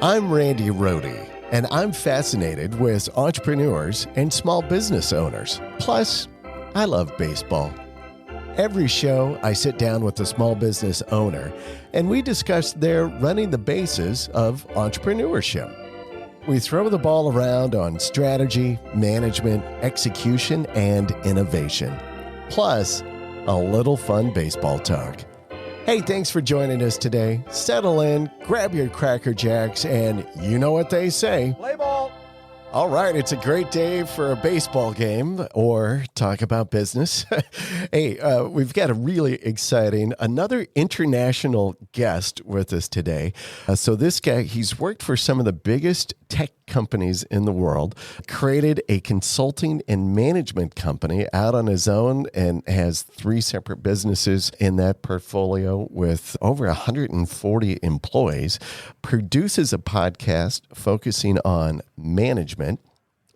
I'm Randy Rohde, and I'm fascinated with entrepreneurs and small business owners. Plus, I love baseball. Every show, I sit down with a small business owner, and we discuss their running the bases of entrepreneurship. We throw the ball around on strategy, management, execution, and innovation. Plus, a little fun baseball talk. Hey, thanks for joining us today. Settle in, grab your Cracker Jacks, and you know what they say. Play ball. All right, it's a great day for a baseball game or talk about business. Hey, we've got a really exciting, another international guest with us today. So this guy, he's worked for some of the biggest tech companies in the world, created a consulting and management company out on his own, and has 3 separate businesses in that portfolio with over 140 employees, produces a podcast focusing on management,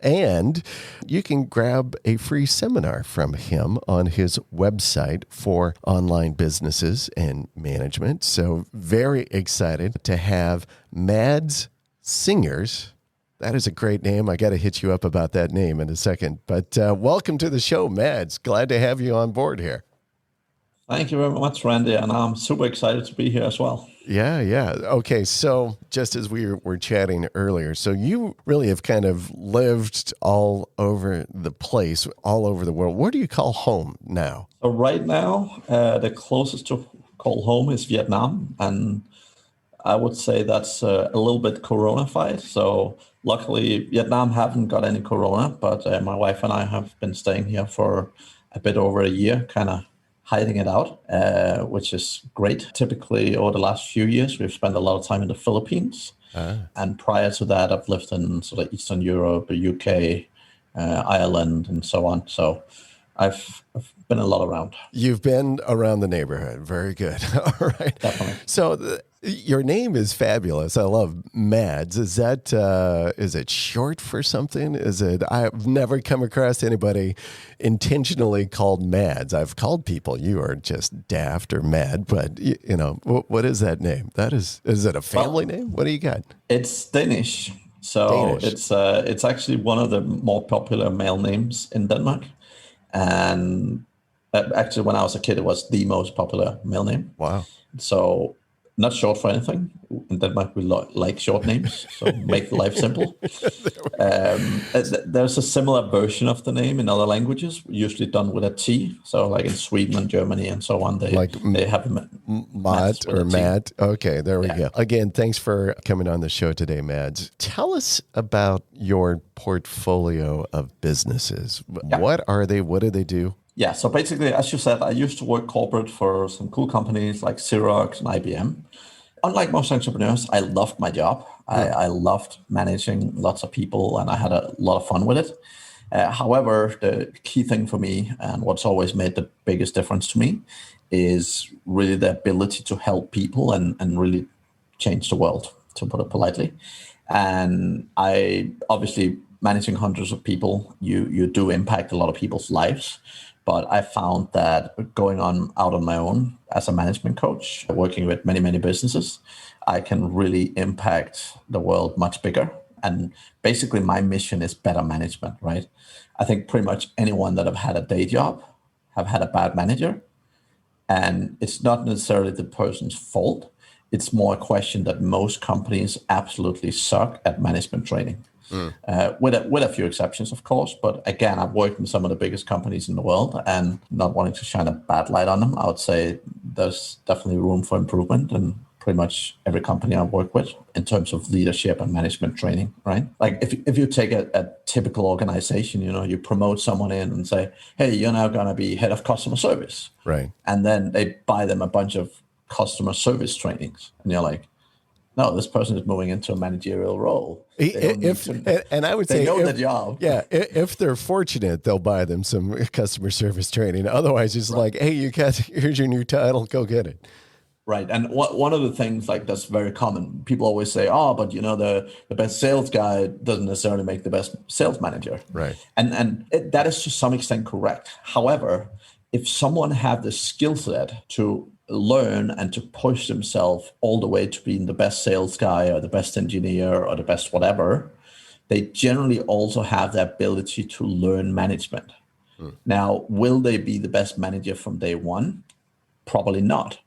and you can grab a free seminar from him on his website for online businesses and management. So very excited to have Mads Singers. That is a great name. I got to hit you up about that name in a second. But welcome to the show, Mads. Glad to have you on board here. Thank you very much, Randy. And I'm super excited to be here as well. Yeah. Okay, so just as we were chatting earlier, so you really have kind of lived all over the place, all over the world. Where do you call home now? So right now, the closest to call home is Vietnam. And I would say that's a little bit corona-fied. So luckily, Vietnam haven't got any corona, but my wife and I have been staying here for a bit over a year, kind of hiding it out, which is great. Typically, over the last few years, we've spent a lot of time in the Philippines. And prior to that, I've lived in sort of Eastern Europe, the UK, Ireland, and so on. So I've been a lot around. You've been around the neighborhood. Very good. All right. Definitely. So your name is fabulous. I love Mads. Is that is it short for something? Is it? I've never come across anybody intentionally called Mads. I've called people, you are just daft or mad, but you know, what is that name? Is it a family name? What do you got? It's Danish. So Danish. It's actually one of the more popular male names in Denmark. And actually, when I was a kid, it was the most popular male name. Wow. So not short for anything. In Denmark, we like short names, so make life simple. There's a similar version of the name in other languages, usually done with a T. So like in Sweden and Germany and so on, they have Matt or Matt. Okay, there we go. Again, thanks for coming on the show today, Mads. Tell us about your portfolio of businesses. Yeah. What are they? What do they do? Yeah, so basically, as you said, I used to work corporate for some cool companies like Xerox and IBM. Unlike most entrepreneurs, I loved my job. I loved managing lots of people, and I had a lot of fun with it. However, the key thing for me, and what's always made the biggest difference to me, is really the ability to help people and really change the world, to put it politely. And I obviously, managing hundreds of people, you do impact a lot of people's lives. But I found that going out on my own as a management coach, working with many, many businesses, I can really impact the world much bigger. And basically my mission is better management, right? I think pretty much anyone that have had a day job have had a bad manager. And it's not necessarily the person's fault. It's more a question that most companies absolutely suck at management training. With a few exceptions, of course. But again, I've worked in some of the biggest companies in the world, and not wanting to shine a bad light on them, I would say there's definitely room for improvement in pretty much every company I've worked with in terms of leadership and management training, right? Like if you take a typical organization, you promote someone in and say, hey, you're now going to be head of customer service. Right. And then they buy them a bunch of customer service trainings. And you're like, no, this person is moving into a managerial role. And I would say, they know the job. Yeah, if they're fortunate, they'll buy them some customer service training. Otherwise, it's like, hey, here's your new title, go get it. Right, and one of the things like that's very common. People always say, "Oh, but the best sales guy doesn't necessarily make the best sales manager." Right, and that is to some extent correct. However, if someone have the skill set to learn and to push themselves all the way to being the best sales guy or the best engineer or the best whatever, they generally also have the ability to learn management. Now, will they be the best manager from day one? Probably not.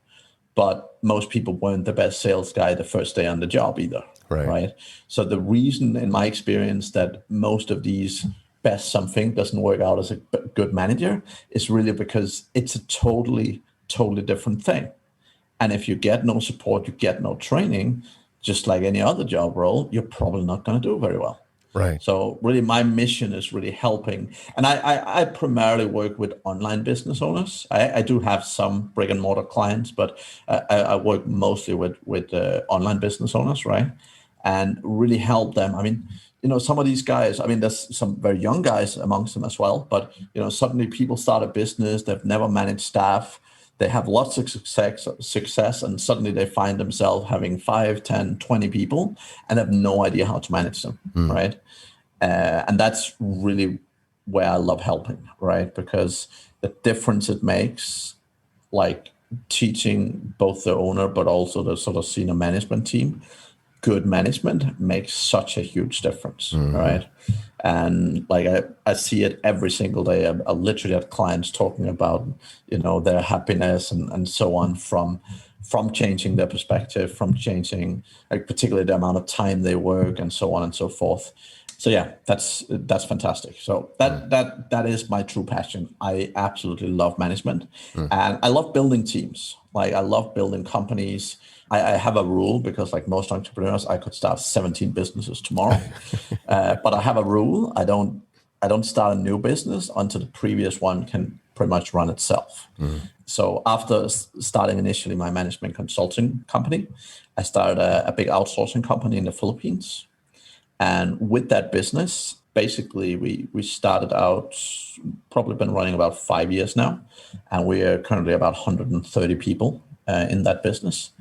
But most people weren't the best sales guy the first day on the job either. Right. So the reason, in my experience, that most of these best something doesn't work out as a good manager is really because it's a totally different thing. And if you get no support, you get no training, just like any other job role, you're probably not going to do very well. Right. So really my mission is really helping. And I primarily work with online business owners. I do have some brick and mortar clients, but I work mostly with online business owners, right? And really help them. I mean, some of these guys, I mean, there's some very young guys amongst them as well, but, suddenly people start a business, they've never managed staff, they have lots of success, and suddenly they find themselves having 5, 10, 20 people and have no idea how to manage them, right? And that's really where I love helping, right? Because the difference it makes, like teaching both the owner but also the sort of senior management team, good management makes such a huge difference, right? And like I see it every single day. I literally have clients talking about, their happiness and so on from changing their perspective, from changing like particularly the amount of time they work and so on and so forth. So yeah, that's fantastic. So that is my true passion. I absolutely love management, and I love building teams. Like I love building companies. I have a rule because, like most entrepreneurs, I could start 17 businesses tomorrow, but I have a rule. I don't start a new business until the previous one can pretty much run itself. So after starting initially my management consulting company, I started a big outsourcing company in the Philippines. And with that business, basically we started out, probably been running about 5 years now, and we are currently about 130 people in that business.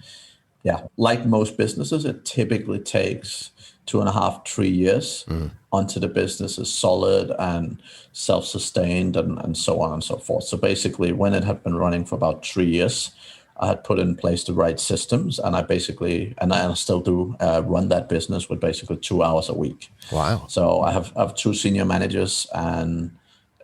Yeah, like most businesses, it typically takes 2.5, 3 years until the business is solid and self-sustained and so on and so forth. So basically, when it had been running for about 3 years, I had put in place the right systems, and I still do run that business with basically 2 hours a week. Wow. So I have 2 senior managers, and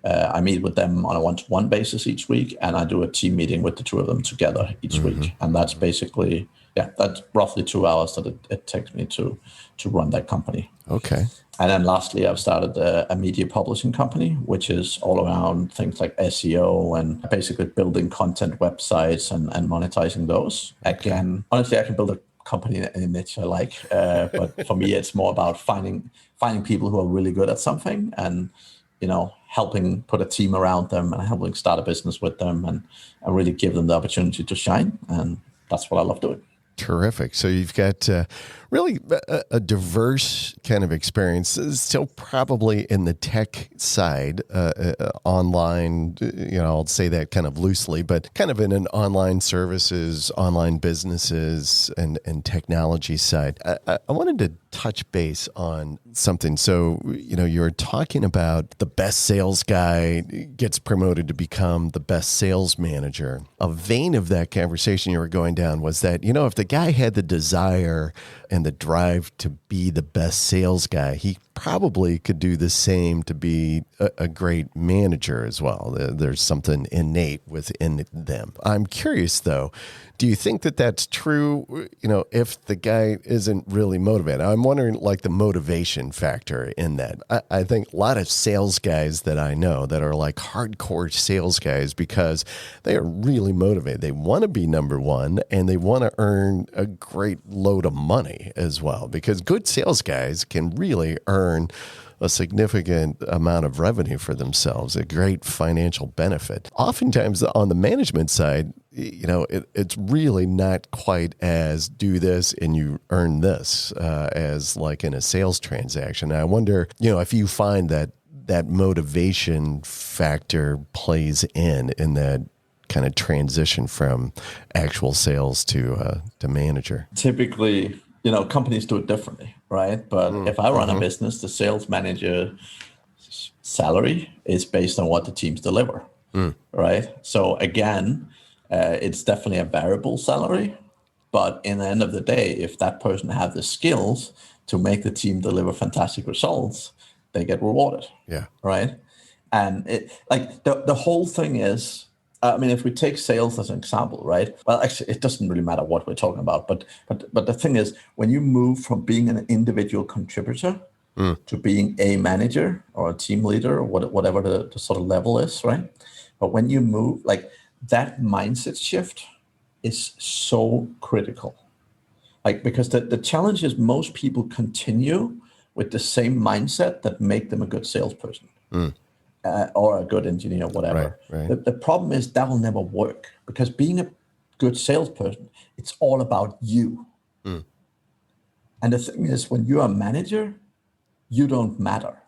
I meet with them on a one-to-one basis each week, and I do a team meeting with the 2 of them together each week. And that's basically, that's roughly 2 hours that it takes me to run that company. Okay. And then lastly, I've started a media publishing company, which is all around things like SEO and basically building content websites and monetizing those. Again, honestly, I can build a company in a niche I like, but for me, it's more about finding people who are really good at something and, helping put a team around them and helping start a business with them and really give them the opportunity to shine. And that's what I love doing. Terrific. So you've got really a diverse kind of experience, still probably in the tech side, online, I'll say that kind of loosely, but kind of in an online services, online businesses and technology side. I wanted to touch base on something. So, you're talking about the best sales guy gets promoted to become the best sales manager. A vein of that conversation you were going down was that, if the guy had the desire and the drive to be the best sales guy, he probably could do the same to be a great manager as well. There's something innate within them. I'm curious, though, do you think that that's true, if the guy isn't really motivated? I'm wondering, like, the motivation factor in that. I think a lot of sales guys that I know that are like hardcore sales guys because they are really motivated. They want to be number one and they want to earn a great load of money as well, because good sales guys can really earn a significant amount of revenue for themselves, a great financial benefit. Oftentimes on the management side, it's really not quite as do this and you earn this as like in a sales transaction. And I wonder, if you find that motivation factor plays in that kind of transition from actual sales to manager. Typically, companies do it differently, right? But if I run a business, the sales manager's salary is based on what the teams deliver, right? So again, It's definitely a variable salary, but in the end of the day, if that person have the skills to make the team deliver fantastic results, they get rewarded. Yeah. Right. And the whole thing is, I mean, if we take sales as an example, right? Well, actually, it doesn't really matter what we're talking about. But the thing is, when you move from being an individual contributor to being a manager or a team leader or whatever the sort of level is, right? But when you move, like that mindset shift is so critical. Like, because the challenge is most people continue with the same mindset that make them a good salesperson. Or a good engineer, whatever. Right. The problem is that will never work, because being a good salesperson, it's all about you. And the thing is, when you're a manager, you don't matter,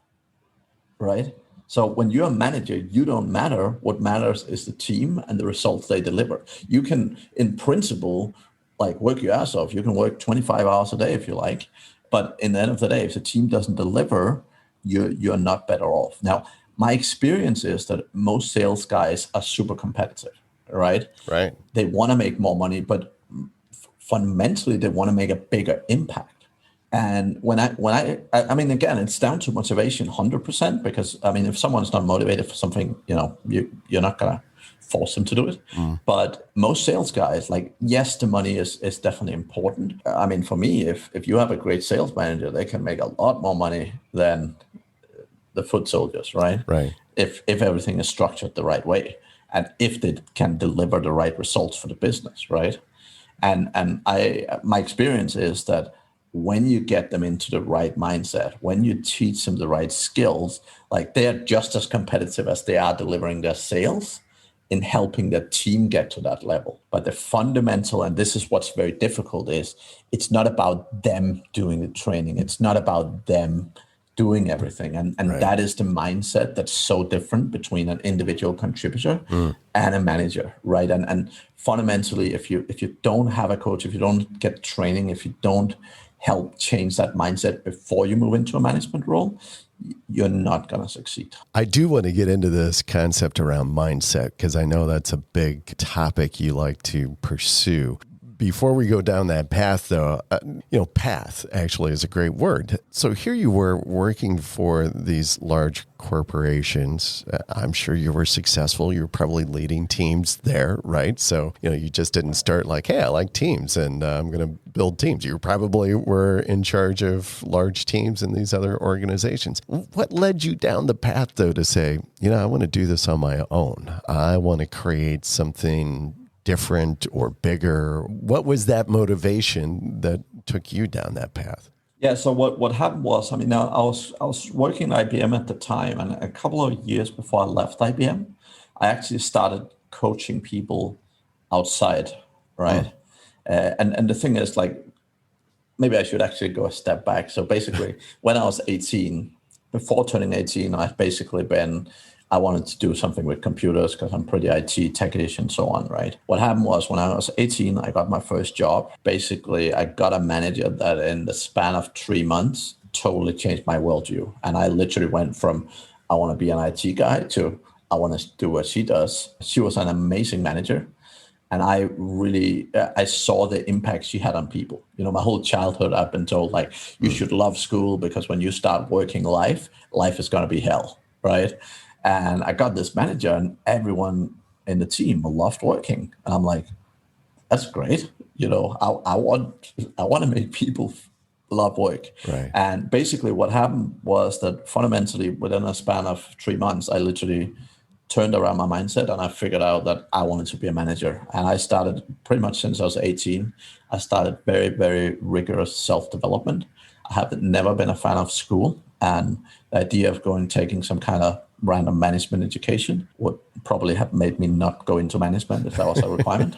right? So when you're a manager, you don't matter. What matters is the team and the results they deliver. You can, in principle, like work your ass off. You can work 25 hours a day if you like. But in the end of the day, if the team doesn't deliver, you're not better off. Now, my experience is that most sales guys are super competitive, right? Right. They want to make more money, but fundamentally, they want to make a bigger impact. And when I mean, again, it's down to motivation, 100%. Because I mean, if someone's not motivated for something, you're not gonna force them to do it. But most sales guys, like, yes, the money is definitely important. I mean, for me, if you have a great sales manager, they can make a lot more money than the foot soldiers, right? Right. If everything is structured the right way, and if they can deliver the right results for the business, right? And my experience is that when you get them into the right mindset, when you teach them the right skills, like, they are just as competitive as they are delivering their sales in helping their team get to that level. But the fundamental, and this is what's very difficult, is it's not about them doing the training. It's not about them doing everything. And Right. that is the mindset that's so different between an individual contributor and a manager, right? And fundamentally, if you don't have a coach, if you don't get training, if you don't help change that mindset before you move into a management role, you're not going to succeed. I do want to get into this concept around mindset, because I know that's a big topic you like to pursue. Before we go down that path, though, path actually is a great word. So here you were working for these large corporations. I'm sure you were successful. You were probably leading teams there, right? So, you just didn't start like, hey, I like teams and I'm going to build teams. You probably were in charge of large teams in these other organizations. What led you down the path, though, to say, I want to do this on my own? I want to create something different or bigger. What was that motivation that took you down that path? Yeah. So what happened was, I mean, I was working at IBM at the time, and a couple of years before I left IBM, I actually started coaching people outside, right? And the thing is, like, maybe I should actually go a step back. So basically, when I was 18, before turning 18, I wanted to do something with computers because I'm pretty IT techish and so on, right? What happened was, when I was 18, I got my first job. Basically, I got a manager that in the span of 3 months totally changed my worldview. And I literally went from, I want to be an IT guy, to I want to do what she does. She was an amazing manager. And I saw the impact she had on people. My whole childhood, I've been told, like, you should love school, because when you start working life is going to be hell, right? And I got this manager, and everyone in the team loved working. And I'm like, that's great. I want to make people love work. Right. And basically what happened was that fundamentally, within a span of 3 months, I literally turned around my mindset, and I figured out that I wanted to be a manager. And I started pretty much since I was 18. I started very, very rigorous self-development. I have never been a fan of school, and the idea of taking some kind of random management education would probably have made me not go into management if that was a requirement.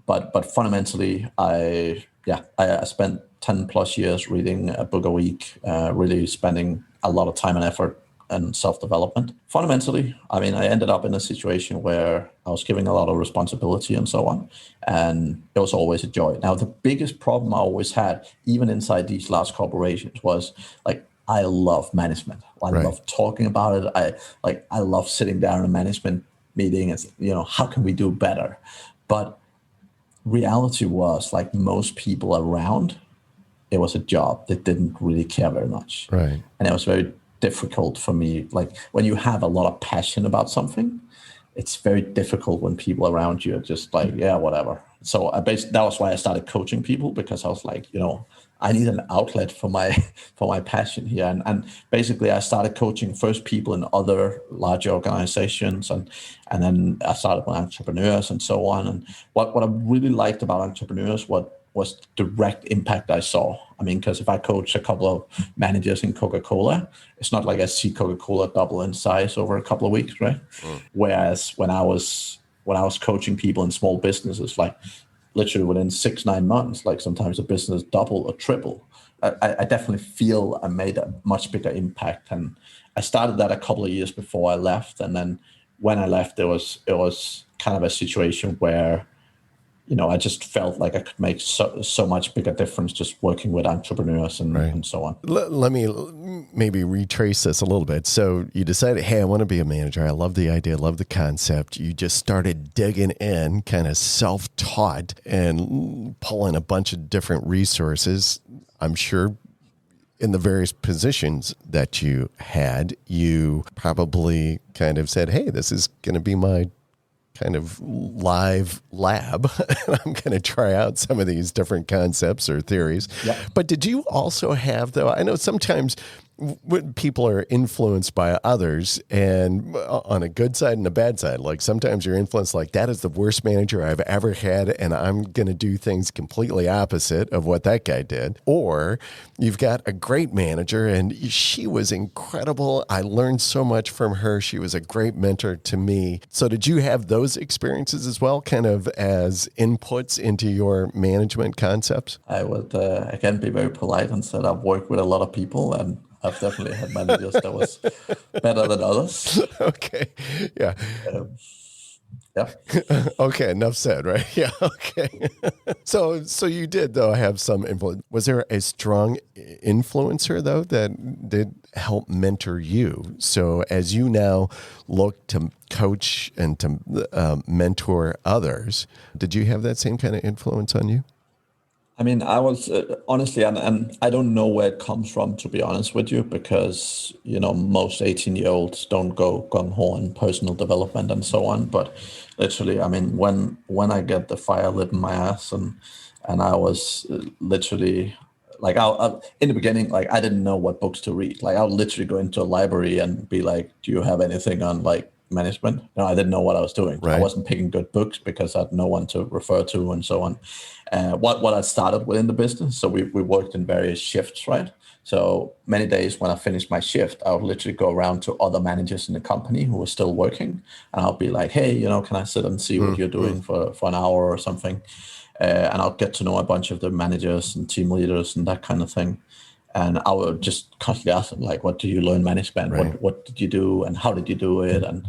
But fundamentally, I spent 10 plus years reading a book a week, really spending a lot of time and effort and self-development. Fundamentally, I mean, I ended up in a situation where I was giving a lot of responsibility and so on, and it was always a joy. Now, the biggest problem I always had, even inside these large corporations, was like, I love management. I love talking about it. I love sitting down in a management meeting and, how can we do better? But reality was, like most people around, it was a job that didn't really care very much. Right. And it was very difficult for me. Like when you have a lot of passion about something, it's very difficult when people around you are just like, yeah, whatever. So that was why I started coaching people, because I was like, I need an outlet for my for my passion here. And basically I started coaching first people in other large organizations, and then I started with entrepreneurs and so on. And what I really liked about entrepreneurs, was direct impact I saw. I mean, because if I coach a couple of managers in Coca-Cola, it's not like I see Coca-Cola double in size over a couple of weeks, right? Whereas when I was coaching people in small businesses, like literally within 6-9 months, like sometimes a business double or triple. I definitely feel I made a much bigger impact, and I started that a couple of years before I left. And then when I left, it was kind of a situation where I just felt like I could make so much bigger difference just working with entrepreneurs and so on. Let me maybe retrace this a little bit. So you decided, hey, I want to be a manager. I love the idea, love the concept. You just started digging in, kind of self-taught, and pulling a bunch of different resources. I'm sure in the various positions that you had, you probably kind of said, hey, this is going to be my kind of live lab. I'm going to try out some of these different concepts or theories. Yep. But did you also have, though, I know sometimes when people are influenced by others, and on a good side and a bad side, like sometimes you're influenced like, that is the worst manager I've ever had, and I'm going to do things completely opposite of what that guy did. Or you've got a great manager and she was incredible. I learned so much from her. She was a great mentor to me. So did you have those experiences as well, kind of as inputs into your management concepts? I would, again, be very polite and said I've worked with a lot of people, and I've definitely had managers that was better than others. Okay. Yeah. Yeah. Okay. Enough said, right? Yeah. Okay. So you did, though, have some influence. Was there a strong influencer, though, that did help mentor you? So as you now look to coach and to mentor others, did you have that same kind of influence on you? I mean, I was honestly, and I don't know where it comes from, to be honest with you, because, most 18-year-olds don't go gung-ho on personal development and so on. But literally, I mean, when I get the fire lit in my ass, and I was literally like, in the beginning, like I didn't know what books to read. Like I'll literally go into a library and be like, do you have anything on like management? No, I didn't know what I was doing. Right. I wasn't picking good books because I had no one to refer to and so on. What I started within the business, so we worked in various shifts, right? So many days when I finished my shift, I would literally go around to other managers in the company who were still working, and I'll be like, hey, can I sit and see what you're doing for an hour or something? And I'll get to know a bunch of the managers and team leaders and that kind of thing. And I would just constantly ask them, like, what do you learn management? Right. What did you do and how did you do it? And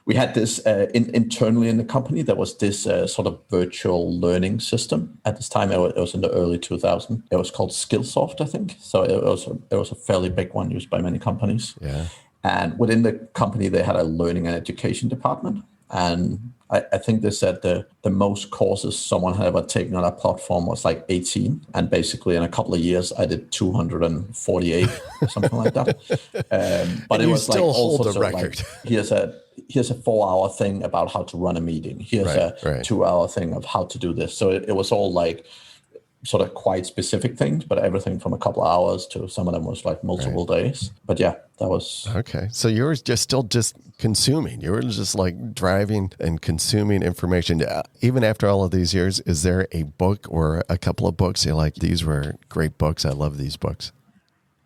we had this internally in the company, there was this sort of virtual learning system. At this time, it was in the early 2000s. It was called Skillsoft, I think. So it was a fairly big one used by many companies. Yeah. And within the company, they had a learning and education department. And I think they said the most courses someone had ever taken on that platform was like 18. And basically in a couple of years, I did 248 or something like that. But and it you was still like all hold sorts the of record. like, here's a 4-hour thing about how to run a meeting. Here's a 2-hour thing of how to do this. So it was all like sort of quite specific things, but everything from a couple of hours to some of them was like multiple days. But yeah, that was... Okay. So you were still consuming. You were just like driving and consuming information. Even after all of these years, is there a book or a couple of books you're like, these were great books, I love these books?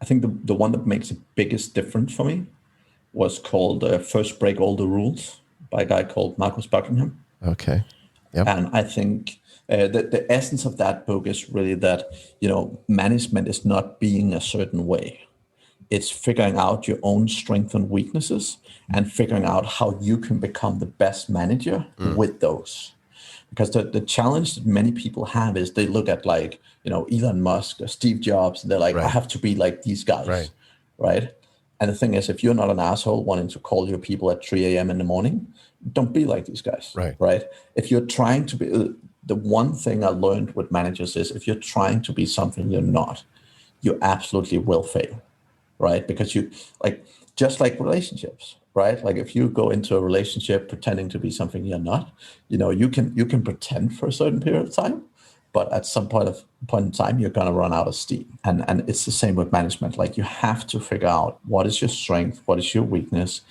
I think the one that makes the biggest difference for me was called First Break All the Rules by a guy called Marcus Buckingham. Okay. Yep. And I think the essence of that book is really that, management is not being a certain way. It's figuring out your own strengths and weaknesses and figuring out how you can become the best manager with those. Because the challenge that many people have is they look at like, Elon Musk or Steve Jobs, and they're like, I have to be like these guys, right? And the thing is, if you're not an asshole wanting to call your people at 3 a.m. in the morning, don't be like these guys, right? If you're trying to be, the one thing I learned with managers is if you're trying to be something you're not, you absolutely will fail, right? Because you, like, just like relationships, right? Like if you go into a relationship pretending to be something you're not, you can pretend for a certain period of time, but at some point in time, you're going to run out of steam. And it's the same with management. Like you have to figure out what is your strength, what is your weakness,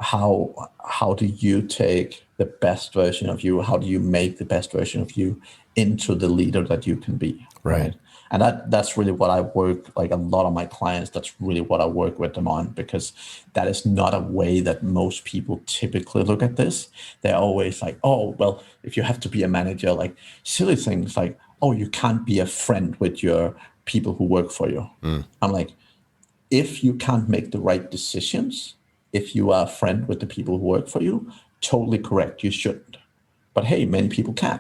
how do you take the best version of you, how do you make the best version of you into the leader that you can be, right? And that's really what I work, like a lot of my clients, that's really what I work with them on, because that is not a way that most people typically look at this. They're always like, oh, well, if you have to be a manager, like silly things like, oh, you can't be a friend with your people who work for you. I'm like, if you can't make the right decisions, if you are a friend with the people who work for you, totally correct, you shouldn't. But hey, many people can,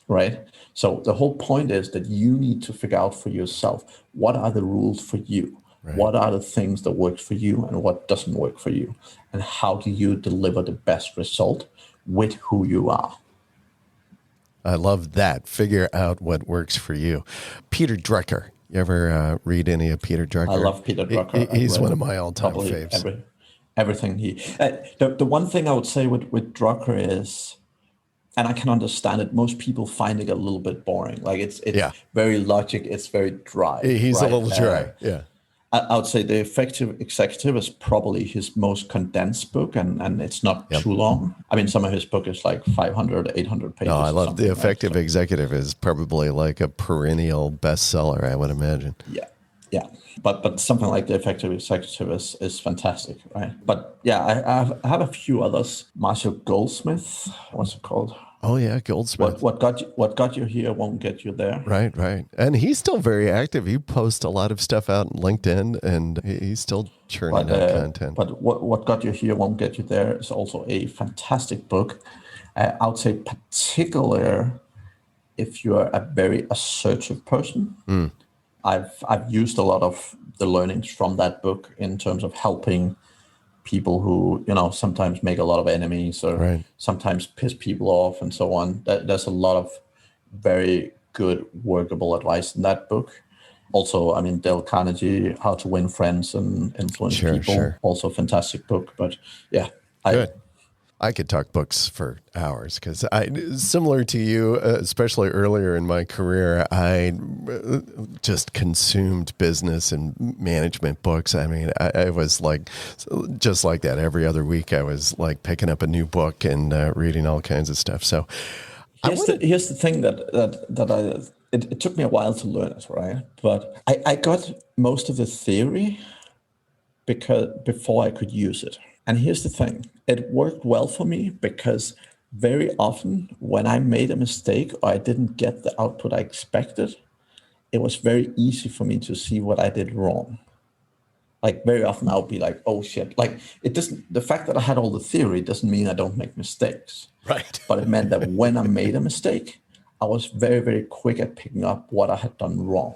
right? So the whole point is that you need to figure out for yourself, what are the rules for you? Right. What are the things that work for you and what doesn't work for you? And how do you deliver the best result with who you are? I love that. Figure out what works for you. Peter Drecker. You ever read any of Peter Drecker? I love Peter Drucker. He's one of my all-time faves. Everything he... the one thing I would say with Drucker is, and I can understand it, most people find it a little bit boring. Like it's very logic, it's very dry. He's right? A little dry, yeah. I would say The Effective Executive is probably his most condensed book, and it's not too long. I mean, some of his book is like 500, 800 pages. No, I love The Effective Executive is probably like a perennial bestseller, I would imagine. Yeah. But something like The Effective Executive is fantastic, right? But yeah, I have a few others. Marshall Goldsmith, what's it called? Oh yeah, Goldsmith. What got you here won't get you there. Right. And he's still very active. He posts a lot of stuff out on LinkedIn, and he's still churning out content. But what got you here won't get you there is also a fantastic book. I would say particular if you're a very assertive person. I've used a lot of the learnings from that book in terms of helping people who, sometimes make a lot of enemies or sometimes piss people off and so on. There's a lot of very good workable advice in that book. Also, I mean, Dale Carnegie, How to Win Friends and Influence People, also a fantastic book. But yeah, good. I could talk books for hours because similar to you, especially earlier in my career, I just consumed business and management books. I mean, I was like, just like that. Every other week, I was like picking up a new book and reading all kinds of stuff. So here's the thing that it took me a while to learn it, right? But I got most of the theory before I could use it. And here's the thing, it worked well for me because very often when I made a mistake or I didn't get the output I expected, it was very easy for me to see what I did wrong. Like very often I would be like, oh shit, like the fact that I had all the theory doesn't mean I don't make mistakes. Right. But it meant that when I made a mistake, I was very, very quick at picking up what I had done wrong.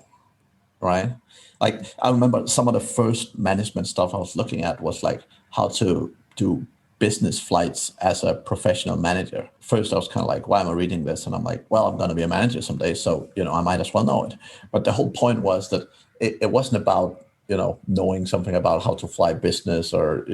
Right. Like I remember some of the first management stuff I was looking at was like how to do business flights as a professional manager. First, I was kind of like, why am I reading this? And I'm like, well, I'm going to be a manager someday. So, I might as well know it. But the whole point was that it wasn't about, knowing something about how to fly business or,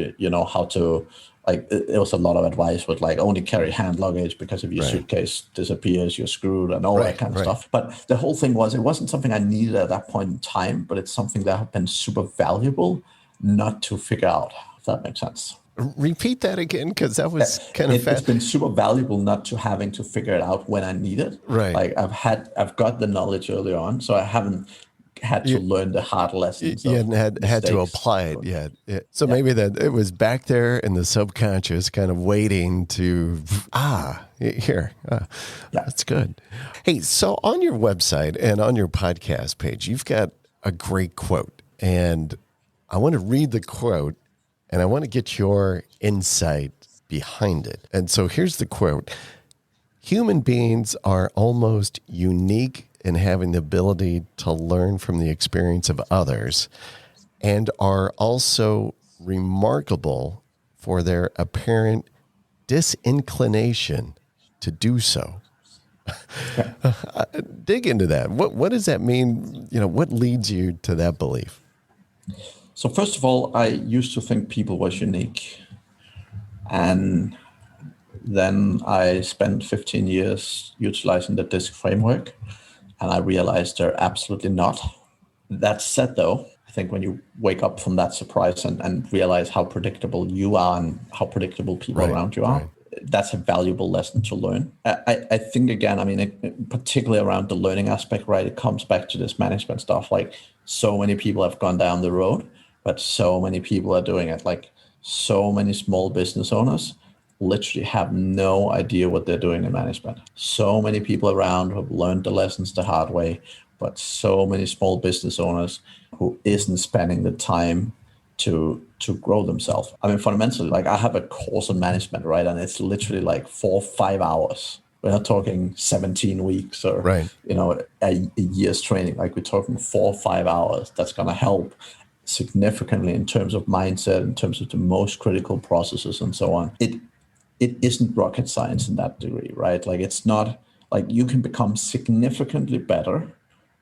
how to, like, it was a lot of advice with like only carry hand luggage because if your suitcase disappears, you're screwed and all that kind of stuff. But the whole thing was, it wasn't something I needed at that point in time, but it's something that had been super valuable not to figure out, if that makes sense. Repeat that again, because that was kind of fast. It's been super valuable not to having to figure it out when I need it. Right. Like I've got the knowledge early on, so I haven't had to learn the hard lessons. You hadn't had to apply it yet. So maybe that it was back there in the subconscious, kind of waiting to, that's good. Hey, so on your website and on your podcast page, you've got a great quote, and I want to read the quote, and I want to get your insight behind it. And so here's the quote. Human beings are almost unique in having the ability to learn from the experience of others and are also remarkable for their apparent disinclination to do so. Dig into that. What does that mean? What leads you to that belief? So first of all, I used to think people was unique. And then I spent 15 years utilizing the DISC framework, and I realized they're absolutely not. That said, though, I think when you wake up from that surprise and realize how predictable you are and how predictable people around you are, that's a valuable lesson to learn. I think, again, particularly around the learning aspect, right, it comes back to this management stuff. Like, so many people have gone down the road, but so many people are doing it. Like, so many small business owners literally have no idea what they're doing in management. So many people around who have learned the lessons the hard way, but so many small business owners who isn't spending the time to grow themselves. Fundamentally, like, I have a course on management, right? And it's literally like 4 or 5 hours. We're not talking 17 weeks or, a year's training. Like, we're talking 4 or 5 hours. That's going to help significantly in terms of mindset, in terms of the most critical processes and so on. It isn't rocket science in that degree, right? Like, it's not like you can become significantly better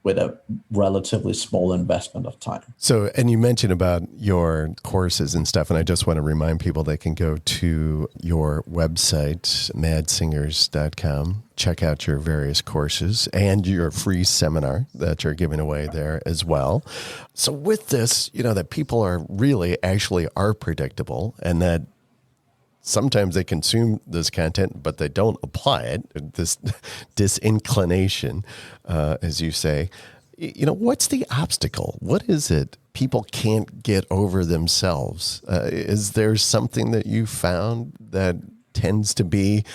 with a relatively small investment of time. So, and you mentioned about your courses and stuff, and I just want to remind people they can go to your website, madsingers.com, check out your various courses and your free seminar that you're giving away there as well. So with this, that people are really actually are predictable, and that sometimes they consume this content, but they don't apply it, this disinclination, as you say. What's the obstacle? What is it people can't get over themselves? Is there something that you found that tends to be,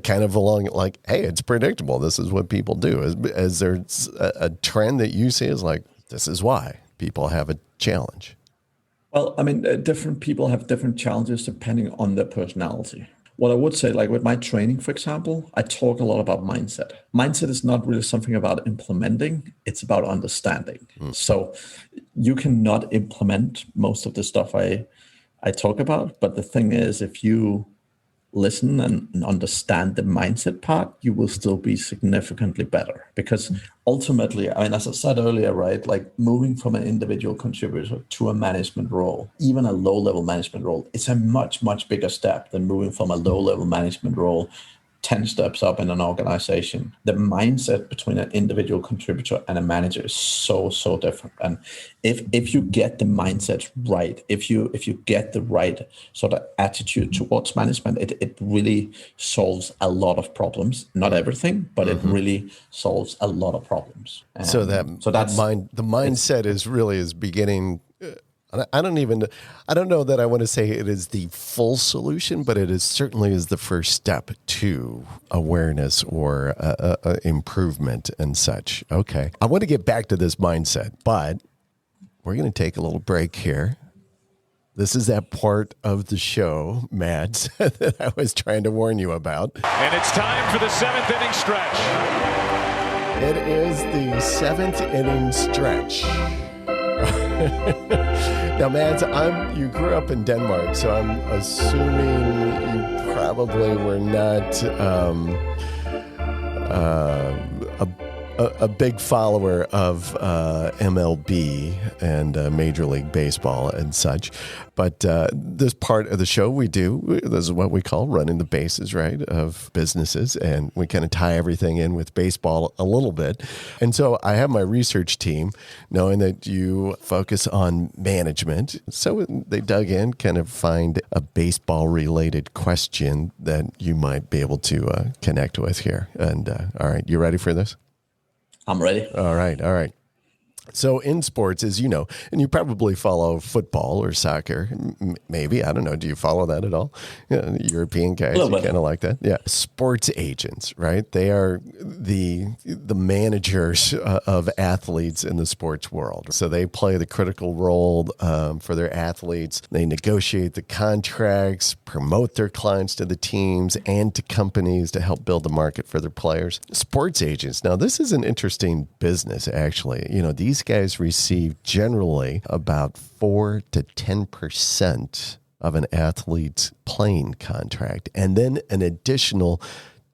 kind of along like, hey, it's predictable. This is what people do. Is there a trend that you see is like, this is why people have a challenge? Well, different people have different challenges depending on their personality. What I would say, like with my training, for example, I talk a lot about mindset. Mindset is not really something about implementing. It's about understanding. So you cannot implement most of the stuff I talk about. But the thing is, if you listen and understand the mindset part, you will still be significantly better. Because ultimately, as I said earlier, right, like moving from an individual contributor to a management role, even a low-level management role, it's a much, much bigger step than moving from a low-level management role 10 steps up in an organization. The mindset between an individual contributor and a manager is so different. And if you get the mindset right, if you get the right sort of attitude towards management, it really solves a lot of problems. Not everything, but it really solves a lot of problems. So that's the mindset is beginning. I don't know that I want to say it is the full solution, but it certainly is the first step to awareness or improvement and such. Okay. I want to get back to this mindset, but we're going to take a little break here. This is that part of the show, Mads, that I was trying to warn you about. And it's time for the 7th inning stretch. It is the 7th inning stretch. Now, Mads, you grew up in Denmark, so I'm assuming you probably were not a big follower of MLB and Major League Baseball and such. But this part of the show this is what we call running the bases, right, of businesses. And we kind of tie everything in with baseball a little bit. And so I have my research team, knowing that you focus on management. So they dug in, kind of find a baseball-related question that you might be able to connect with here. And all right, you ready for this? I'm ready. All right. So in sports, as you know, and you probably follow football or soccer, maybe, I don't know. Do you follow that at all? Yeah, European guys, you kind of like that. Yeah. Sports agents, right? They are the managers of athletes in the sports world. So they play the critical role for their athletes. They negotiate the contracts, promote their clients to the teams and to companies to help build the market for their players. Sports agents. Now, this is an interesting business, actually. These these guys receive generally about 4 to 10% of an athlete's playing contract, and then an additional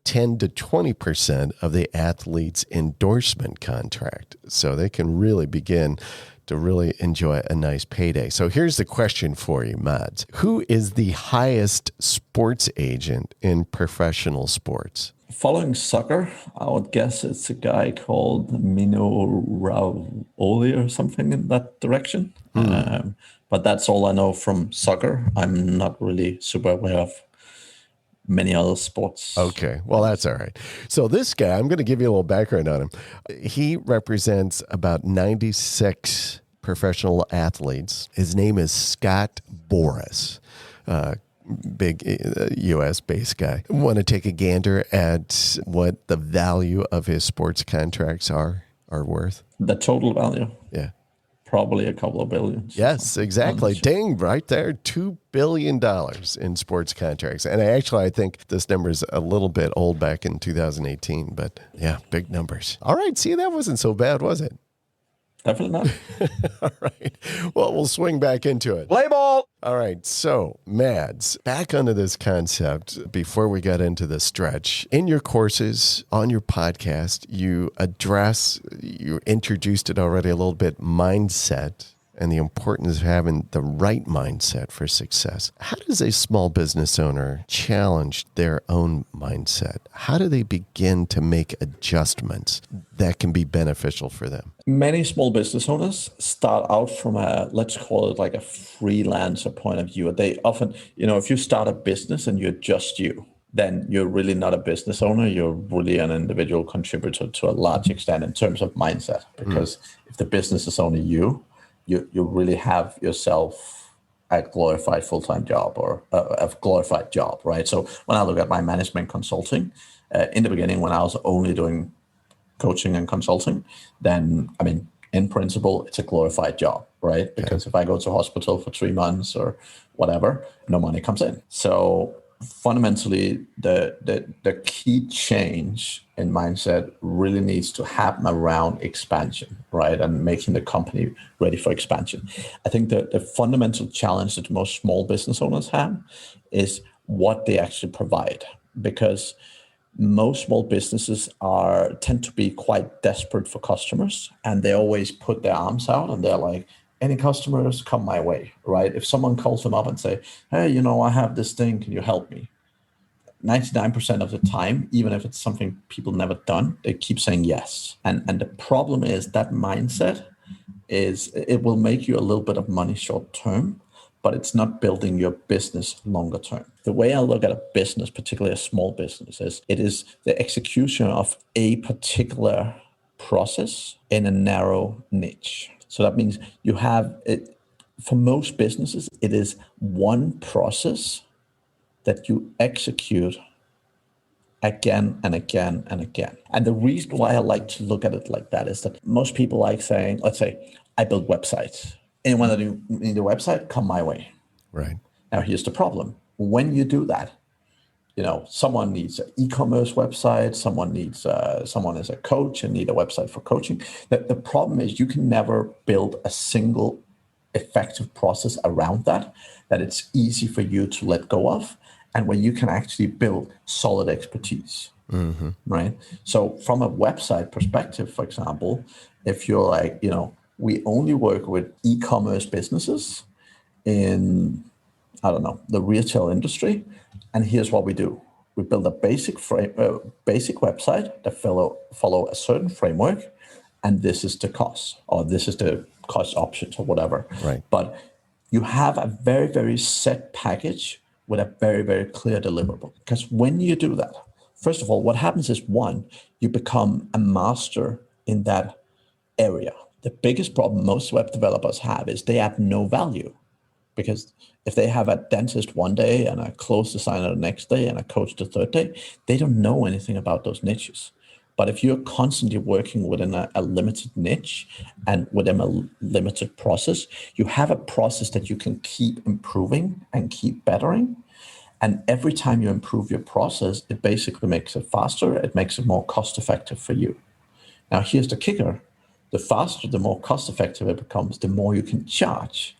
10 to 20% of the athlete's endorsement contract. So they can really begin to really enjoy a nice payday. So here's the question for you, Mads. Who is the highest sports agent in professional sports? Following soccer, I would guess it's a guy called Mino Raoli or something in that direction. But that's all I know from soccer. I'm not really super aware of many other sports. Okay, well, that's all right. So this guy, I'm going to give you a little background on him. He represents about 96 professional athletes. His name is Scott Boris, big U.S.-based guy. Want to take a gander at what the value of his sports contracts are worth? The total value? Yeah. Probably a couple of billions. Yes, exactly. Dang, right there, $2 billion in sports contracts. And I think this number is a little bit old back in 2018, but yeah, big numbers. All right, see, that wasn't so bad, was it? Definitely not. All right. Well, we'll swing back into it. Play ball. All right. So, Mads, back onto this concept before we got into the stretch. In your courses, on your podcast, you introduced it already a little bit, mindset, and the importance of having the right mindset for success. How does a small business owner challenge their own mindset? How do they begin to make adjustments that can be beneficial for them? Many small business owners start out from let's call it like a freelancer point of view. They often, if you start a business and you're just you, then you're really not a business owner. You're really an individual contributor to a large extent in terms of mindset. Because if the business is only you really have yourself a glorified full-time job or a glorified job, right? So when I look at my management consulting, in the beginning, when I was only doing coaching and consulting, then, in principle, it's a glorified job, right? Because if I go to hospital for 3 months or whatever, no money comes in. So fundamentally, the key change in mindset really needs to happen around expansion, right? And making the company ready for expansion. I think the fundamental challenge that most small business owners have is what they actually provide, because most small businesses tend to be quite desperate for customers, and they always put their arms out and they're like, any customers, come my way, right? If someone calls them up and say, hey, I have this thing, can you help me? 99% of the time, even if it's something people never done, they keep saying yes. And the problem is that mindset it will make you a little bit of money short term, but it's not building your business longer term. The way I look at a business, particularly a small business, is it is the execution of a particular process in a narrow niche. So that means you have it. For most businesses, it is one process that you execute again and again and again. And the reason why I like to look at it like that is that most people like saying, let's say, I build websites. Anyone that need a website, come my way. Right. Now, here's the problem. When you do that, someone needs an e-commerce website, someone is a coach and need a website for coaching. The problem is you can never build a single effective process around that it's easy for you to let go of, and when you can actually build solid expertise, right? So from a website perspective, for example, if you're like, we only work with e-commerce businesses in, the retail industry, and here's what we do. We build a basic website that follow a certain framework, and this is the cost, or this is the cost options or whatever. Right. But you have a very, very set package with a very, very clear deliverable. Because when you do that, first of all, what happens is, one, you become a master in that area. The biggest problem most web developers have is they add no value. Because if they have a dentist one day and a clothes designer the next day and a coach the third day, they don't know anything about those niches. But if you're constantly working within a limited niche and within a limited process, you have a process that you can keep improving and keep bettering. And every time you improve your process, it basically makes it faster. It makes it more cost effective for you. Now, here's the kicker. the faster, the more cost effective it becomes, the more you can charge,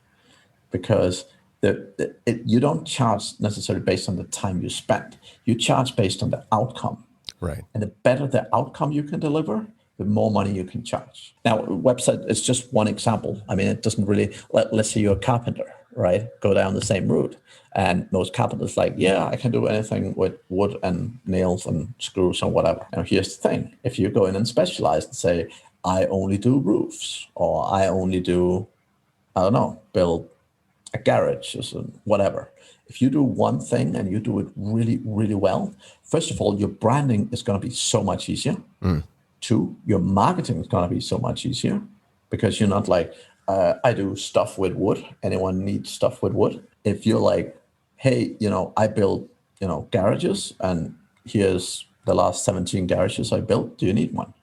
because you don't charge necessarily based on the time you spend. You charge based on the outcome. Right. And the better the outcome you can deliver, the more money you can charge. Now, website is just one example. I mean, it doesn't really, let's say you're a carpenter, right? Go down the same route. And most carpenters like, yeah, I can do anything with wood and nails and screws and whatever. Now, here's the thing. If you go in and specialize and say, I only do roofs, or I only do, I don't know, build a garage or whatever. If you do one thing and you do it really, really well, first of all, your branding is going to be so much easier. Two, your marketing is going to be so much easier, because you're not like, I do stuff with wood. Anyone needs stuff with wood. If you're like, hey, I build, garages, and here's the last 17 garages I built. Do you need one?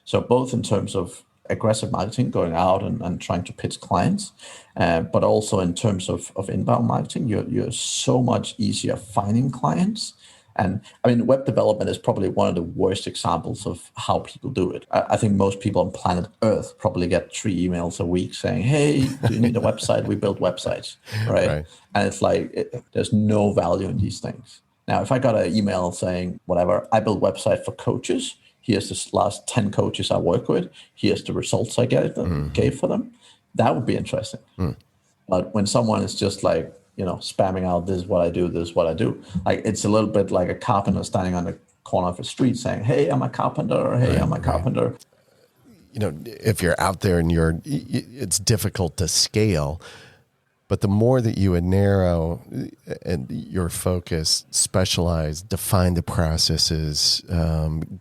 So both in terms of aggressive marketing, going out and trying to pitch clients, but also in terms of inbound marketing, you're so much easier finding clients. And I mean, web development is probably one of the worst examples of how people do it. I think most people on planet Earth probably get 3 emails a week saying, hey, do you need a website? We build websites, right? And it's like, there's no value in these things. Now, if I got an email saying, whatever, I build website for coaches, here's the last 10 coaches I work with, here's the results I gave for them, that would be interesting. But when someone is just like, spamming out, this is what I do, this is what I do. Like, it's a little bit like a carpenter standing on the corner of a street saying, hey, I'm a carpenter, or hey, I'm a carpenter. If you're out there and it's difficult to scale, but the more that you would narrow and your focus, specialize, define the processes,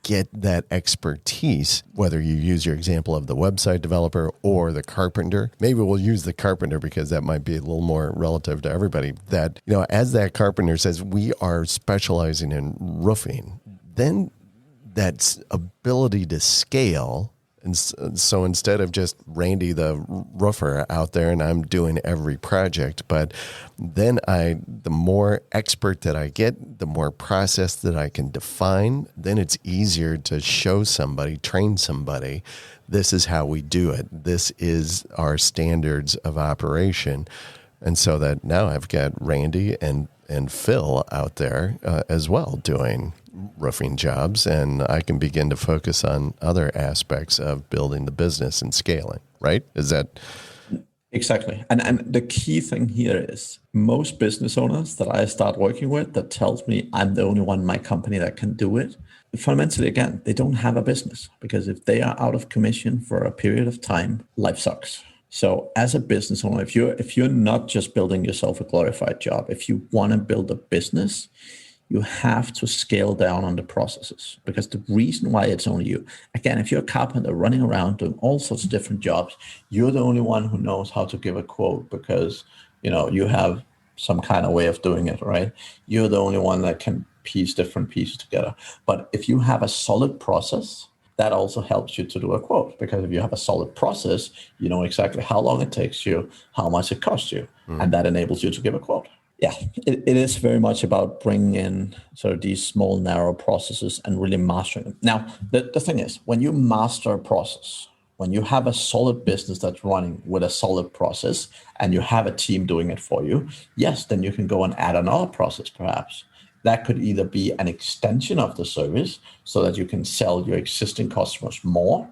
get that expertise, whether you use your example of the website developer or the carpenter. Maybe we'll use the carpenter because that might be a little more relative to everybody. That, as that carpenter says, we are specializing in roofing, then that ability to scale. And so instead of just Randy the roofer out there and I'm doing every project, but then the more expert that I get, the more process that I can define, then it's easier to show somebody, train somebody, this is how we do it. This is our standards of operation. And so that now I've got Randy and Phil out there as well doing roofing jobs, and I can begin to focus on other aspects of building the business and scaling, right? Is that... Exactly. And the key thing here is most business owners that I start working with that tells me I'm the only one in my company that can do it, fundamentally, again, they don't have a business, because if they are out of commission for a period of time, life sucks. So as a business owner, if you're not just building yourself a glorified job, if you want to build a business, you have to scale down on the processes, because the reason why it's only you, again, if you're a carpenter running around doing all sorts of different jobs, you're the only one who knows how to give a quote because, you have some kind of way of doing it, right? You're the only one that can piece different pieces together. But if you have a solid process, that also helps you to do a quote, because if you have a solid process, you know exactly how long it takes you, how much it costs you, and that enables you to give a quote. Yeah, it is very much about bringing in sort of these small, narrow processes and really mastering them. Now, the thing is, when you master a process, when you have a solid business that's running with a solid process and you have a team doing it for you, yes, then you can go and add another process perhaps. That could either be an extension of the service so that you can sell your existing customers more,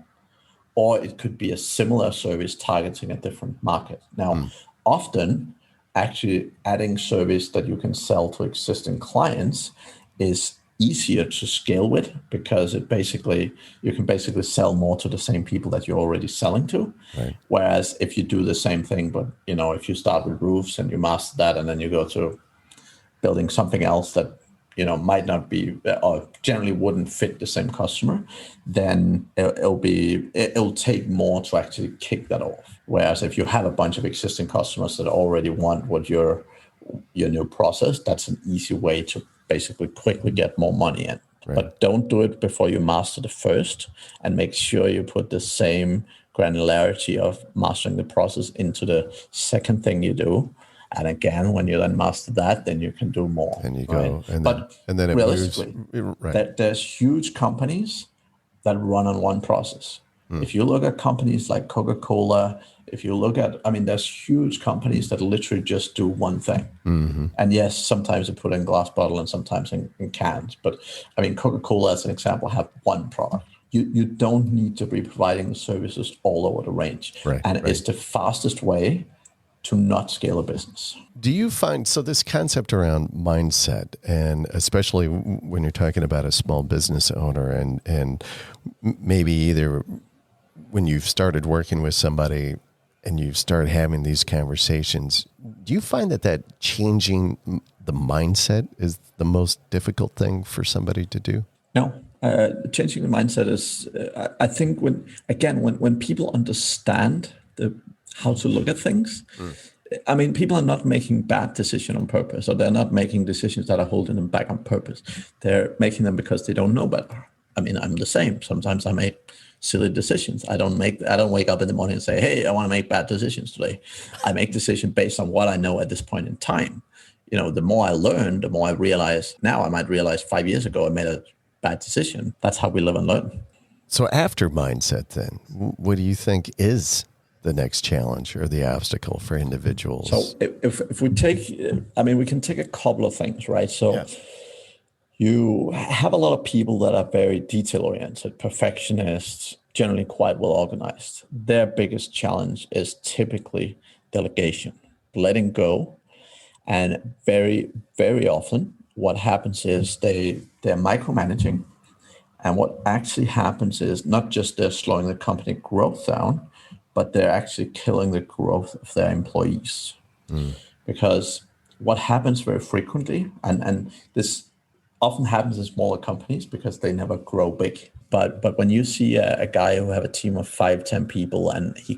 or it could be a similar service targeting a different market. Now, often, actually adding service that you can sell to existing clients is easier to scale with, because you can basically sell more to the same people that you're already selling to. Right. Whereas if you do the same thing, but if you start with roofs and you master that, and then you go to building something else that might not be, or generally wouldn't fit the same customer, then it'll take more to actually kick that off. Whereas if you have a bunch of existing customers that already want what your new process, that's an easy way to basically quickly get more money in. Right. But don't do it before you master the first, and make sure you put the same granularity of mastering the process into the second thing you do. And again, when you then master that, then you can do more. And you go, right? and then it realistically, moves, right. There's huge companies that run on one process. If you look at companies like Coca-Cola, if you look at, I mean, there's huge companies that literally just do one thing. And yes, sometimes they put in glass bottle and sometimes in cans. But I mean, Coca-Cola, as an example, have one product. You don't need to be providing the services all over the range. And it's the fastest way to not scale a business. Do you find, so this concept around mindset, and especially when you're talking about a small business owner and maybe either when you've started working with somebody and you've started having these conversations, do you find that changing the mindset is the most difficult thing for somebody to do? No. Changing the mindset is, I think when people understand how to look at things, I mean, people are not making bad decisions on purpose, or they're not making decisions that are holding them back on purpose. They're making them because they don't know better. I mean, I'm the same. Sometimes I make silly decisions. I don't wake up in the morning and say, hey, I want to make bad decisions today. I make decisions based on what I know at this point in time. You know, the more I learn, the more I realize. Now I might realize 5 years ago I made a bad decision. That's how we live and learn. So after mindset, then, what do you think is the next challenge or the obstacle for individuals? So if we take, I mean, we can take a couple of things, right? So you have a lot of people that are very detail-oriented, perfectionists, generally quite well organized. Their biggest challenge is typically delegation, letting go. And very, very often what happens is they're micromanaging. And what actually happens is not just they're slowing the company growth down, but they're actually killing the growth of their employees. Because what happens very frequently, and this often happens in smaller companies because they never grow big. But when you see a guy who have a team of 5-10 people and he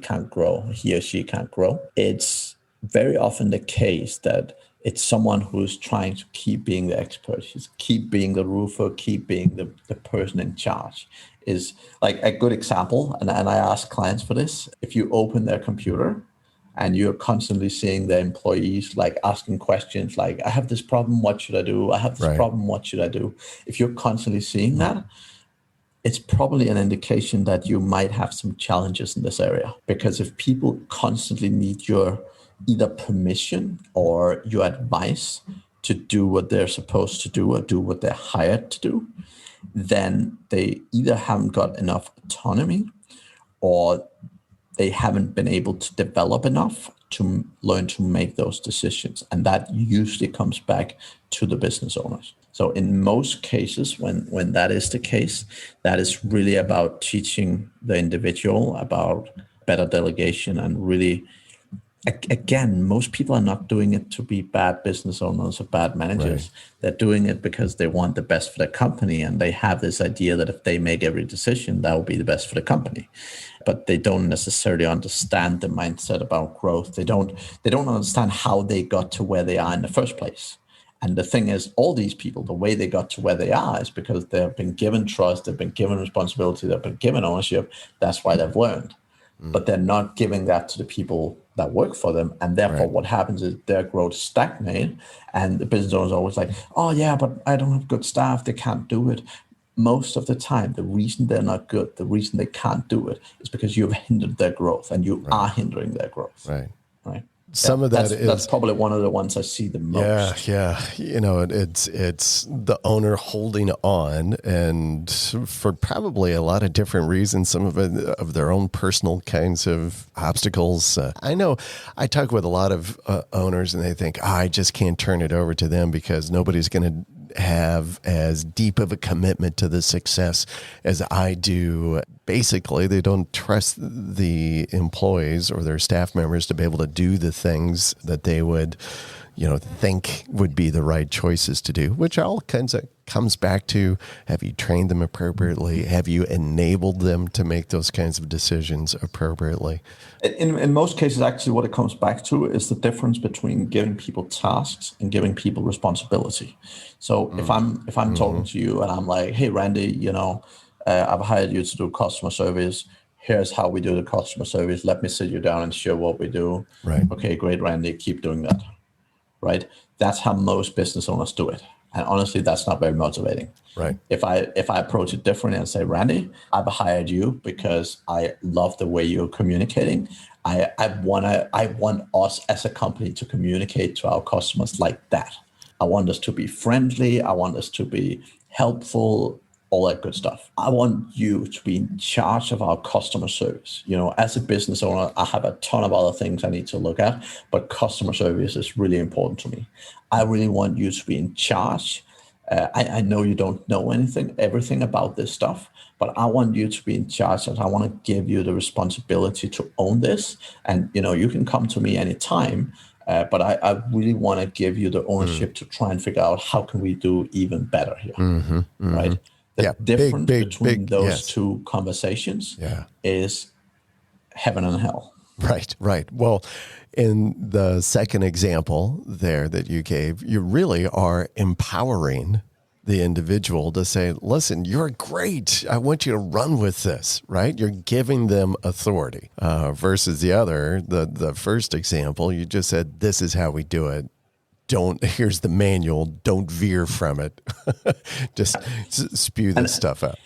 or she can't grow, it's very often the case that it's someone who's trying to keep being the expert, keep being the roofer, keep being the person in charge. Is like a good example, and I ask clients for this. If you open their computer and you're constantly seeing their employees like asking questions like, I have this problem, what should I do? I have this problem, what should I do? If you're constantly seeing that, it's probably an indication that you might have some challenges in this area. Because if people constantly need your either permission or your advice to do what they're supposed to do or do what they're hired to do, then they either haven't got enough autonomy or they haven't been able to develop enough to learn to make those decisions. And that usually comes back to the business owners. So in most cases, when that is the case, that is really about teaching the individual about better delegation and really, again, most people are not doing it to be bad business owners or bad managers. They're doing it because they want the best for their company. And they have this idea that if they make every decision, that will be the best for the company. But they don't necessarily understand the mindset about growth. They don't understand how they got to where they are in the first place. And the thing is, all these people, the way they got to where they are is because they've been given trust, they've been given responsibility, they've been given ownership. That's why they've learned. But they're not giving that to the people that work for them. And therefore, what happens is their growth stagnate. And the business owner is always like, oh, yeah, but I don't have good staff. They can't do it. Most of the time, the reason they're not good, the reason they can't do it is because you've hindered their growth and you are hindering their growth. Right. Some of that's probably one of the ones I see the most. Yeah. You know, it's the owner holding on, and for probably a lot of different reasons, some of it of their own personal kinds of obstacles. I know I talk with a lot of owners, and they think, I just can't turn it over to them because nobody's going to have as deep of a commitment to the success as I do. Basically, they don't trust the employees or their staff members to be able to do the things that they would, think would be the right choices to do, which all kinds of comes back to, have you trained them appropriately? Have you enabled them to make those kinds of decisions appropriately? In most cases, actually, what it comes back to is the difference between giving people tasks and giving people responsibility. So if I'm talking to you and I'm like, hey, Randy, I've hired you to do customer service. Here's how we do the customer service. Let me sit you down and show what we do. Right. Okay, great, Randy, keep doing that. Right? That's how most business owners do it. And honestly, that's not very motivating. Right. If I approach it differently and say, Randy, I've hired you because I love the way you're communicating. I want us as a company to communicate to our customers like that. I want us to be friendly. I want us to be helpful, all that good stuff. I want you to be in charge of our customer service. As a business owner, I have a ton of other things I need to look at, but customer service is really important to me. I really want you to be in charge. I know you don't know everything about this stuff, but I want you to be in charge, and I want to give you the responsibility to own this. And, you can come to me anytime, but I really want to give you the ownership to try and figure out how can we do even better here, right? The difference between those two conversations is heaven and hell. Right. Well, in the second example there that you gave, you really are empowering the individual to say, listen, you're great. I want you to run with this, right? You're giving them authority versus the first example, you just said, this is how we do it. Here's the manual. Don't veer from it. Just spew this stuff out.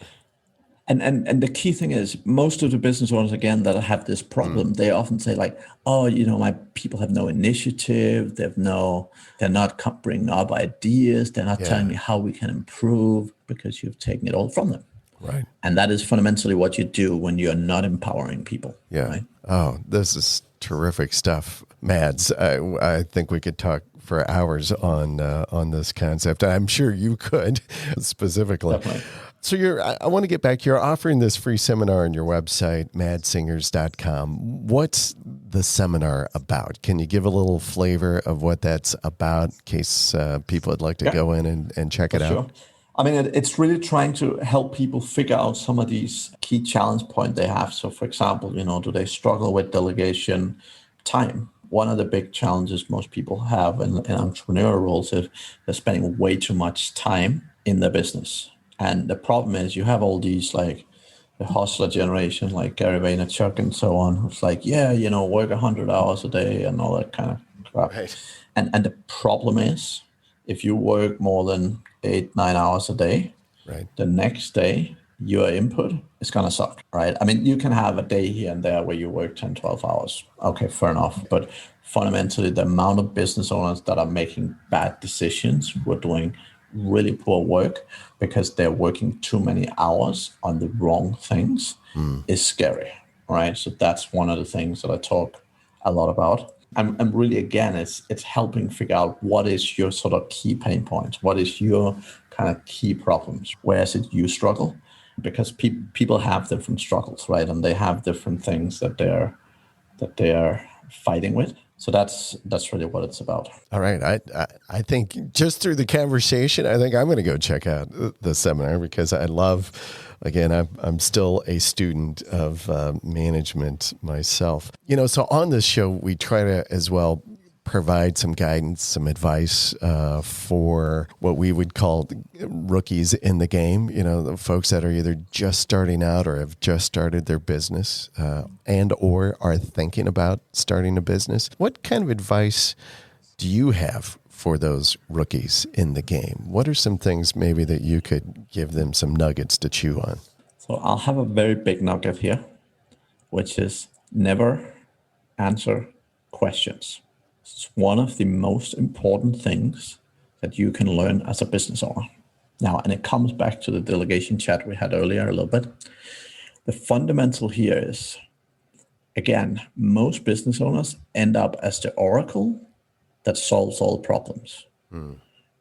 And the key thing is, most of the business owners, again, that have this problem, they often say like, oh, my people have no initiative. They're not bringing up ideas. They're not telling me how we can improve, because you've taken it all from them. Right. And that is fundamentally what you do when you're not empowering people. Yeah. Right? Oh, this is terrific stuff. Mads, I think we could talk for hours on this concept. I'm sure you could specifically. Definitely. So I want to get back. You're offering this free seminar on your website, madsingers.com. What's the seminar about? Can you give a little flavor of what that's about in case people would like to go in and check it out? Sure. I mean, it's really trying to help people figure out some of these key challenge points they have. So, for example, do they struggle with delegation time? One of the big challenges most people have in entrepreneurial roles is they're spending way too much time in their business. And the problem is you have all these, like, the hustler generation, like Gary Vaynerchuk and so on, who's like, work 100 hours a day and all that kind of crap. Right. And the problem is, if you work more than 8-9 hours a day, right, the next day your input is going to suck, right? I mean, you can have a day here and there where you work 10-12 hours. Okay, fair enough. But fundamentally, the amount of business owners that are making bad decisions, who are doing really poor work because they're working too many hours on the wrong things is scary, right? So that's one of the things that I talk a lot about. And really, again, it's helping figure out what is your sort of key pain points, what is your kind of key problems, where is it you struggle? Because people have different struggles, right? And they have different things that they're fighting with. So that's really what it's about. All right. I think just through the conversation, I think I'm going to go check out the seminar, because I love, again, I'm still a student of management myself. So on this show, we try to as well provide some guidance, some advice for what we would call rookies in the game, the folks that are either just starting out or have just started their business and or are thinking about starting a business. What kind of advice do you have for those rookies in the game? What are some things maybe that you could give them some nuggets to chew on? So I'll have a very big nugget here, which is never answer questions. It's one of the most important things that you can learn as a business owner. Now, and it comes back to the delegation chat we had earlier a little bit. The fundamental here is, again, most business owners end up as the oracle that solves all problems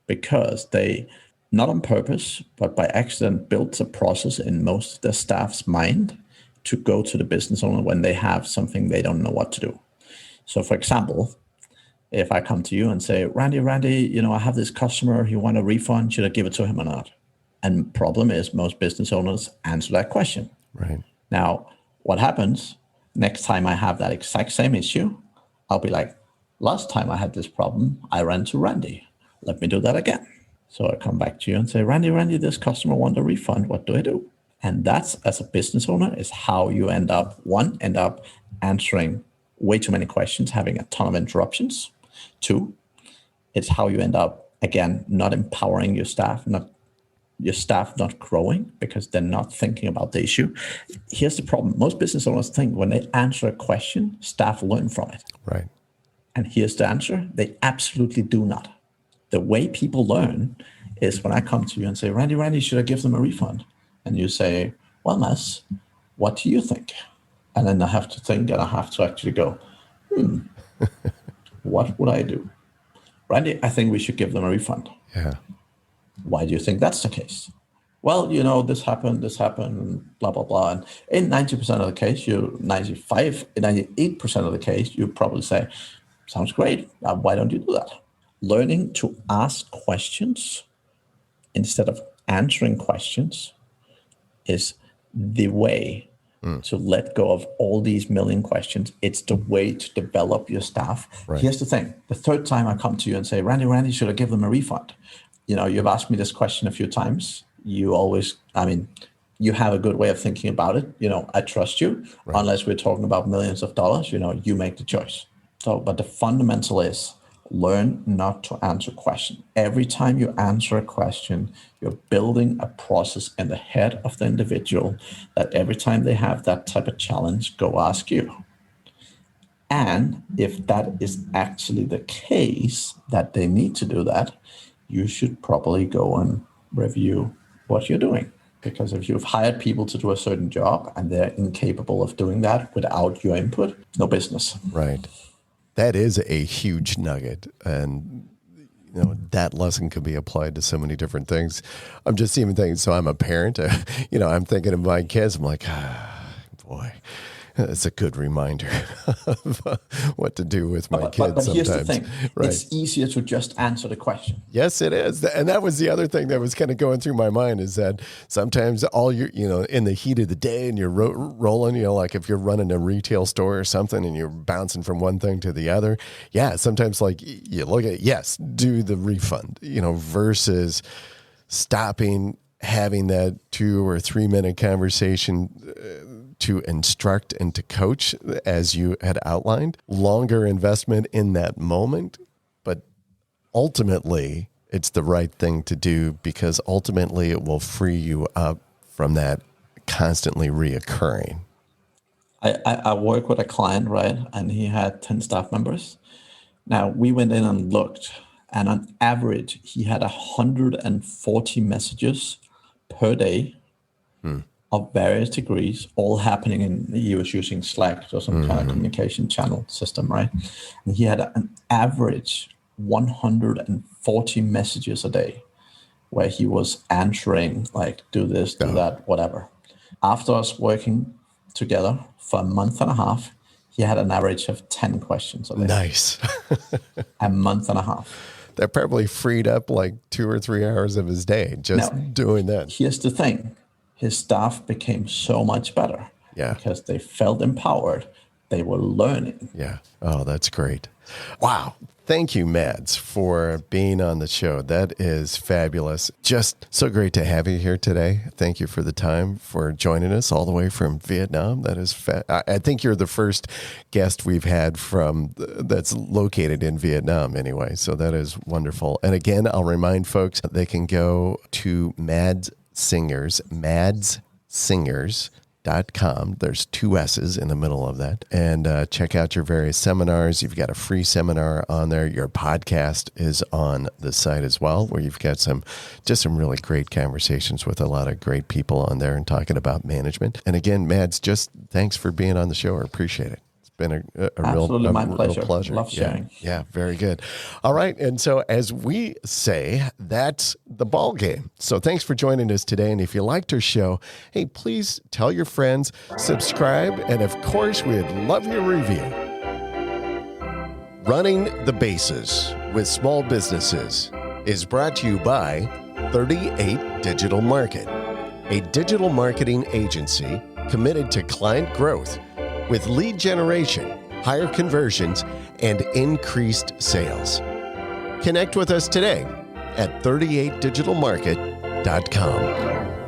because they, not on purpose, but by accident, built a process in most of their staff's mind to go to the business owner when they have something they don't know what to do. So, for example, if I come to you and say, Randy, I have this customer, he wants a refund, should I give it to him or not? And problem is most business owners answer that question. Right. Now, what happens next time I have that exact same issue, I'll be like, last time I had this problem, I ran to Randy. Let me do that again. So I come back to you and say, Randy, this customer wants a refund. What do I do? And that's, as a business owner, is how you end up answering way too many questions, having a ton of interruptions. 2, it's how you end up, again, not empowering your staff, not growing because they're not thinking about the issue. Here's the problem. Most business owners think when they answer a question, staff learn from it. Right. And here's the answer. They absolutely do not. The way people learn is when I come to you and say, Randy, should I give them a refund? And you say, well, Mads, what do you think? And then I have to think, and I have to actually go, what would I do? Randy, I think we should give them a refund. Yeah. Why do you think that's the case? Well, this happened, blah, blah, blah. And in 90% of the case, 98% of the case, you probably say, sounds great. Why don't you do that? Learning to ask questions instead of answering questions is the way to let go of all these million questions. It's the way to develop your staff. Right. Here's the thing. The third time I come to you and say, Randy, should I give them a refund? You've asked me this question a few times. You have a good way of thinking about it. I trust you. Right. Unless we're talking about millions of dollars, you make the choice. So, but the fundamental is learn not to answer questions. Every time you answer a question, you're building a process in the head of the individual that every time they have that type of challenge, go ask you. And if that is actually the case, that they need to do that, you should probably go and review what you're doing. Because if you've hired people to do a certain job and they're incapable of doing that without your input, no business. Right. That is a huge nugget. And, that lesson can be applied to so many different things. I'm just even thinking, so I'm a parent, I'm thinking of my kids. I'm like, boy, it's a good reminder of what to do with my kids but sometimes. Here's the thing. Right. It's easier to just answer the question. Yes, it is. And that was the other thing that was kind of going through my mind is that sometimes all you're, in the heat of the day and you're rolling, like if you're running a retail store or something and you're bouncing from one thing to the other. Yeah, sometimes like you look at it, yes, do the refund, versus stopping, having that 2 or 3 minute conversation to instruct and to coach, as you had outlined. Longer investment in that moment, but ultimately it's the right thing to do because ultimately it will free you up from that constantly reoccurring. I work with a client, right? And he had 10 staff members. Now we went in and looked, and on average, he had 140 messages per day of various degrees, all happening he was using Slack or some kind of communication channel system, right? And he had an average 140 messages a day where he was answering, like, do this, do that, whatever. After us working together for a month and a half, he had an average of 10 questions a day. Nice. A month and a half. That probably freed up like 2 or 3 hours of his day just doing that. Here's the thing. His staff became so much better because they felt empowered. They were learning. Yeah. Oh, that's great. Wow. Thank you, Mads, for being on the show. That is fabulous. Just so great to have you here today. Thank you for the time, for joining us all the way from Vietnam. That is I think you're the first guest we've had that's located in Vietnam anyway. So that is wonderful. And again, I'll remind folks they can go to Mads Singers, madssingers.com. There's 2 S's in the middle of that. And check out your various seminars. You've got a free seminar on there. Your podcast is on the site as well, where you've got some really great conversations with a lot of great people on there and talking about management. And again, Mads, just thanks for being on the show. I appreciate it. Been a Absolutely, my pleasure. Real pleasure. Love sharing. Yeah, very good. All right. And so as we say, that's the ball game. So thanks for joining us today. And if you liked our show, hey, please tell your friends, subscribe, and of course, we'd love your review. Running the Bases with Small Businesses is brought to you by 38 Digital Market, a digital marketing agency committed to client growth with lead generation, higher conversions, and increased sales. Connect with us today at 38digitalmarket.com.